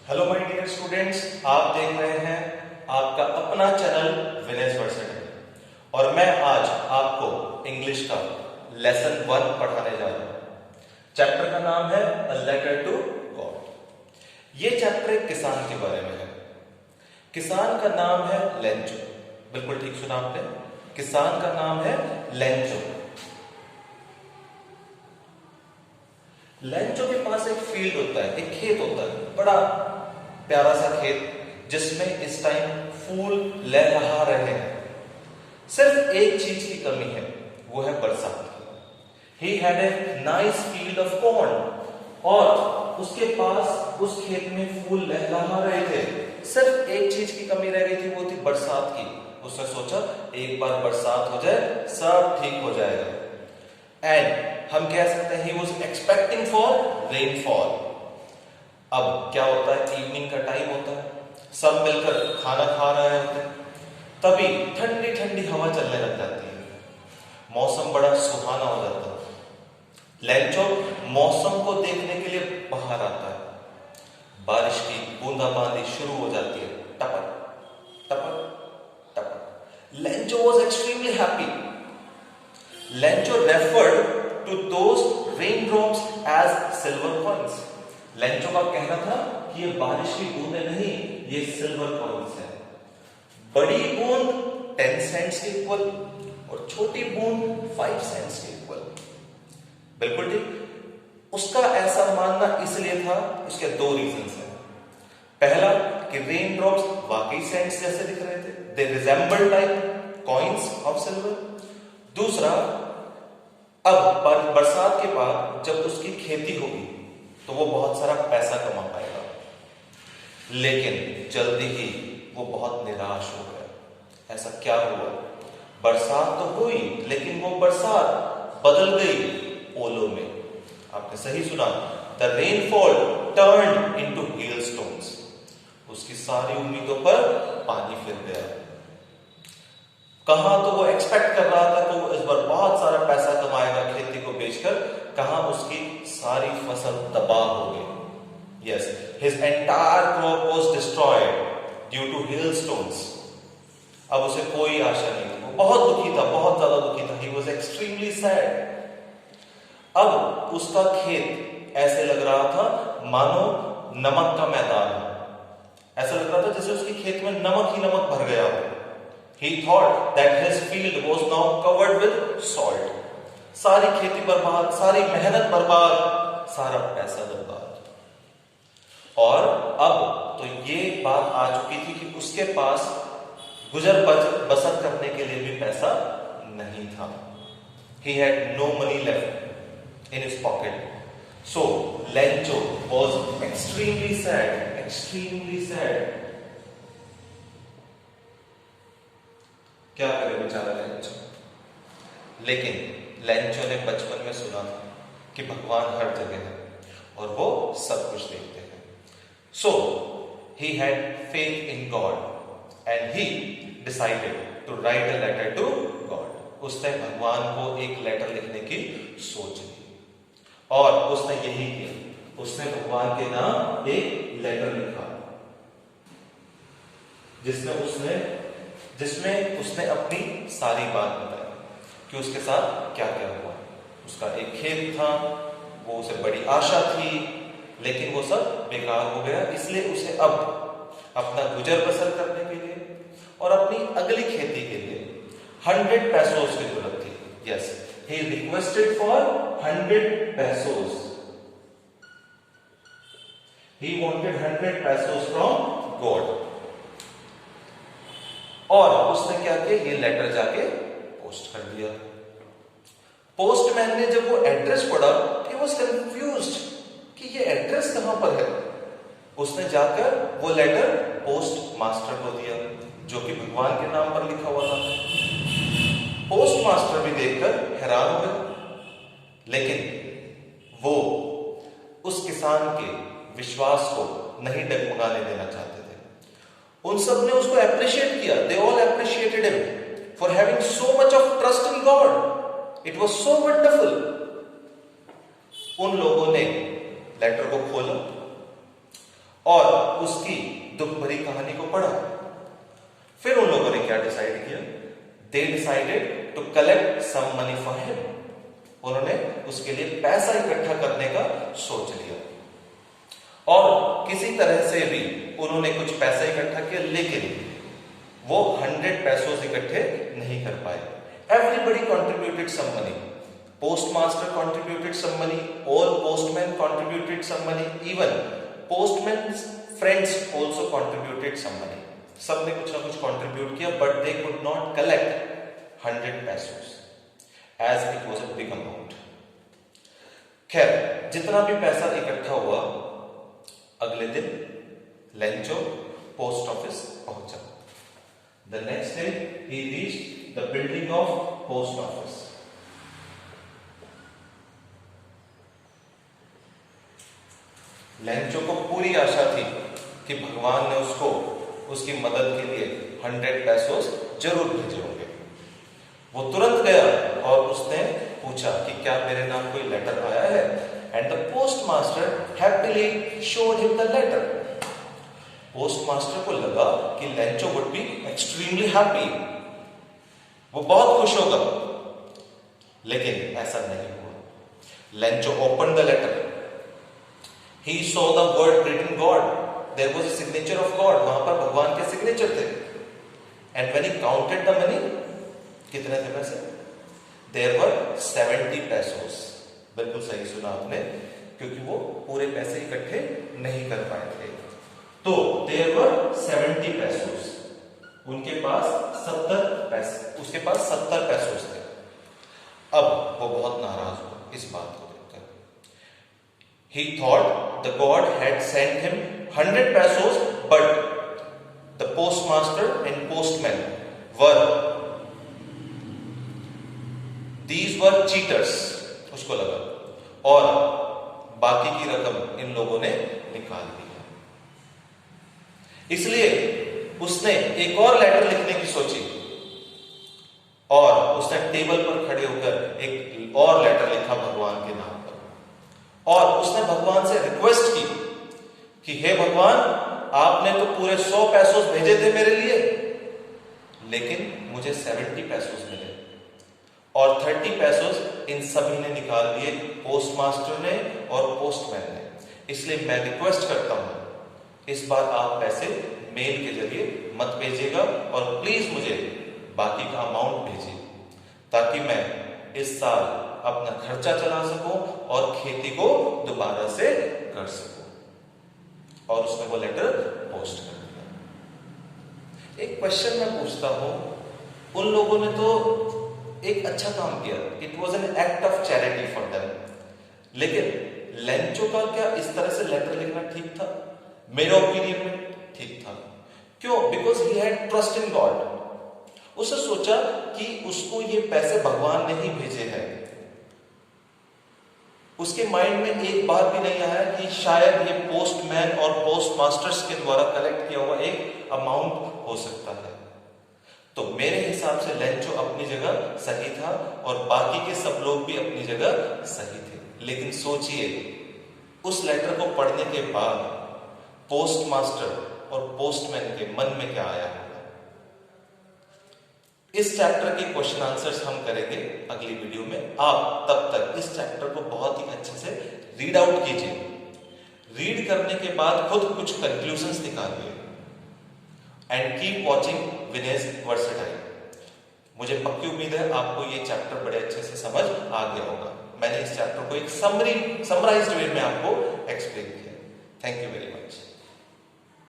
Hello my dear students, आप देख रहे हैं आपका अपना चैनल विनेश वर्सेटी और मैं आज आपको इंग्लिश का लेसन 1 पढ़ाने जा रहा हूं। चैप्टर का नाम है अ लेटर टू गॉड। ये चैप्टर एक किसान के बारे में है। किसान का नाम है लेंचो। बिल्कुल ठीक सुना आपने, किसान का नाम है लेंचो। लेंचो के पास एक फील्ड होता है, एक खेत होता है, बड़ा प्यारा सा खेत जिसमें इस टाइम फूल लहरा रहे हैं। सिर्फ एक चीज की कमी है, वो है बरसात की। He had a nice field of corn और उसके पास उस खेत में फूल लहरा रहे थे। सिर्फ एक चीज की कमी रह गई थी, वो थी बरसात की। उसने सोचा एक बार बरसात हो जाए सब ठीक हो जाएगा। एंड हम कह सकते हैं he was expecting for rainfall। अब क्या होता है, इवनिंग का टाइम होता है, सब मिलकर खाना खा रहे होते हैं, तभी ठंडी ठंडी हवा चलने लग जाती है, मौसम बड़ा सुहाना हो जाता है। लेंचो मौसम को देखने के लिए बाहर आता है। बारिश की बूंदाबांदी शुरू हो जाती है, टपक टपक टपक। Lencho was extremely happy. Lencho referred to those rain drops as silver coins. Lencho का कहना था कि ये बारिश की बूंदें नहीं, ये सिल्वर कॉइन्स है। बड़ी बूंद 10 सेंट्स के इक्वल और छोटी बूंद 5 सेंट्स के इक्वल। बिल्कुल ठीक। उसका ऐसा मानना इसलिए था, उसके 2 रीजंस हैं। पहला कि रेन ड्रॉप्स वाकई सेंट्स जैसे दिख रहे थे, they resemble like coins of silver. दूसरा, अब बरसात के बाद जब उसकी खेती होगी तो वो बहुत सारा पैसा कमा पाएगा। लेकिन जल्दी ही वो बहुत निराश हो गया। ऐसा क्या हुआ, बरसात तो हुई लेकिन वो बरसात बदल गई ओलों में। आपने सही सुना, द रेनफॉल टर्न्ड इनटू हेलस्टोन्स। उसकी सारी उम्मीदों पर पानी फिर गया। कहां तो वो एक्सपेक्ट कर रहा था कि वो इस बार बहुत सारा पैसा कमाएगा खेती को बेचकर, कहां उसकी सारी फसल तबाह हो गई। Yes, his entire crop was destroyed due to hailstones. अब उसे कोई आशा नहीं थी, वो बहुत दुखी था, बहुत ज्यादा दुखी था। He was extremely sad. अब उसका खेत ऐसे लग रहा था मानो नमक का मैदान है। ऐसा लग रहा था जैसे उसके खेत में नमक ही नमक भर गया हो। He thought that his field was now covered with salt। सारी खेती बर्बाद, सारी मेहनत बर्बाद, सारा पैसा बर्बाद। और अब तो ये बात आ चुकी थी कि उसके पास गुजर बसर करने के लिए भी पैसा नहीं था। He had no money left in his pocket। So Lencho was extremely sad, extremely sad। क्या करे बेचारा लेंचो। लेकिन लेंचो ने बचपन में सुना था कि भगवान हर जगह है और वो सब कुछ देखते हैं। So he had faith in God and he decided to write a letter to God. उसने भगवान को एक लेटर लिखने की सोच ली और उसने यही किया। उसने भगवान के नाम एक लेटर लिखा जिसमें उसने अपनी सारी बात बताई कि उसके साथ क्या क्या हुआ। उसका एक खेत था, वो उसे बड़ी आशा थी, लेकिन वो सब बेकार हो गया। इसलिए उसे अब अपना गुजर बसर करने के लिए और अपनी अगली खेती के लिए 100 पैसोस की जरूरत थी। Yes, he requested for 100 pesos. He wanted 100 pesos from God. और उसने क्या किया, ये लेटर जाके पोस्ट कर दिया। पोस्टमैन ने जब वो एड्रेस पढ़ा, ही वाज कंफ्यूज्ड कि ये एड्रेस कहां पर है। उसने जाकर वो लेटर पोस्ट मास्टर को दिया, जो कि भगवान के नाम पर लिखा हुआ था। पोस्ट मास्टर भी देखकर हैरान हो गए, लेकिन वो उस किसान के विश्वास को नहीं डगमगाने देना चाहते थे। उन सब ने उसको अप्रिशिएट किया। They all appreciated him for having so much of trust in God। It was so wonderful। उन लोगों ने लेटर को खोला और उसकी दुख भरी कहानी को पढ़ा। फिर उन लोगों ने क्या डिसाइड किया? They decided to collect some money for him. उन्होंने उसके लिए पैसा इकट्ठा करने का सोच लिया और किसी तरह से भी उन्होंने कुछ पैसा इकट्ठा किया, लेकिन वो 100 पैसों इकट्ठे नहीं कर पाए। Everybody contributed some money. Postmaster contributed some money, all postman contributed some money, even postman's friends also contributed some money. सबने कुछ ना कुछ कॉन्ट्रीब्यूट किया, but they could not collect 100 पैसों as it was a big amount. खैर, जितना भी पैसा इकट्ठा हुआ, अगले दिन लेंचो पोस्ट ऑफिस पहुंचा। The next day he reached the building of post office. Lencho को पूरी आशा थी कि भगवान ने उसको उसकी मदद के लिए 100 पैसों जरूर भेजे होंगे। वो तुरंत गया और उसने पूछा कि क्या मेरे नाम कोई लेटर आया है? And the postmaster happily showed him the letter. Postmaster को लगा कि Lencho would be extremely happy, वो बहुत खुश होगा, लेकिन ऐसा नहीं हुआ। Lencho open the letter, he saw the word written God, there was a signature of God, वहां पर भगवान के सिग्नेचर थे। And when he counted the money, कितने थे पैसे? देयर वर 70 पैसों। बिल्कुल सही सुना आपने, क्योंकि वो पूरे पैसे इकट्ठे नहीं कर पाए थे। तो देयर वर 70 पैसों, उनके पास 70 पैसे, उसके पास 70 पैसों थे। अब वो बहुत नाराज हुआ इस बात को देखकर। He thought the God had sent him 100 pesos, but the postmaster and postman these were cheaters, उसको लगा, और बाकी की रकम इन लोगों ने निकाल ली। इसलिए उसने एक और लेटर लिखने की सोची और उसने टेबल पर खड़े होकर एक और लेटर लिखा भगवान के नाम पर, और उसने भगवान से रिक्वेस्ट की कि हे भगवान, आपने तो पूरे 100 पैसों भेजे थे मेरे लिए, लेकिन मुझे 70 पैसों मिले और 30 पैसों इन सभी ने निकाल लिए, पोस्टमास्टर ने और पोस्टमैन ने। इसलिए मैं रिक्वेस्ट करता हूं, इस बार आप पैसे मेल के जरिए मत भेजिएगा और प्लीज मुझे बाकी का अमाउंट भेजिए, ताकि मैं इस साल अपना खर्चा चला सकूं और खेती को दोबारा से कर सकूं। और उसने वो लेटर पोस्ट कर दिया। एक क्वेश्चन मैं पूछता हूं, उन लोगों ने तो एक अच्छा काम किया, it was an act of charity for them, लेकिन लेंचो का क्या इस तरह से लेटर लिखना ठीक था? मेरे ओपिनियन में ठीक था। क्यों? Because he had trust in God. उसने सोचा कि उसको ये पैसे भगवान ने ही भेजे हैं। उसके माइंड में एक बात भी नहीं आया कि शायद ये पोस्टमैन और पोस्टमास्टर्स के द्वारा कलेक्ट किया हुआ एक अमाउंट हो सकता है। तो मेरे हिसाब से लेंचो अपनी जगह सही था और बाकी के सब लोग भी अपनी जगह सही थे। लेकिन सोचिए, उस लेटर को पढ़ने के बाद पोस्टमास्टर और पोस्टमैन के मन में क्या आया होगा? इस चैप्टर के क्वेश्चन आंसर्स हम करेंगे अगली वीडियो में। आप तब तक इस चैप्टर को बहुत ही अच्छे से रीड आउट कीजिए। रीड करने के बाद खुद कुछ कंक्लूजन्स निकालिए and keep watching Vinesh versatile. मुझे पक्की उम्मीद है आपको ये चैप्टर बड़े अच्छे से समझ आ गया होगा। मैंने इस चैप्टर को एक समराइज्ड वे में आपको एक्सप्लेन किया। Thank you very much.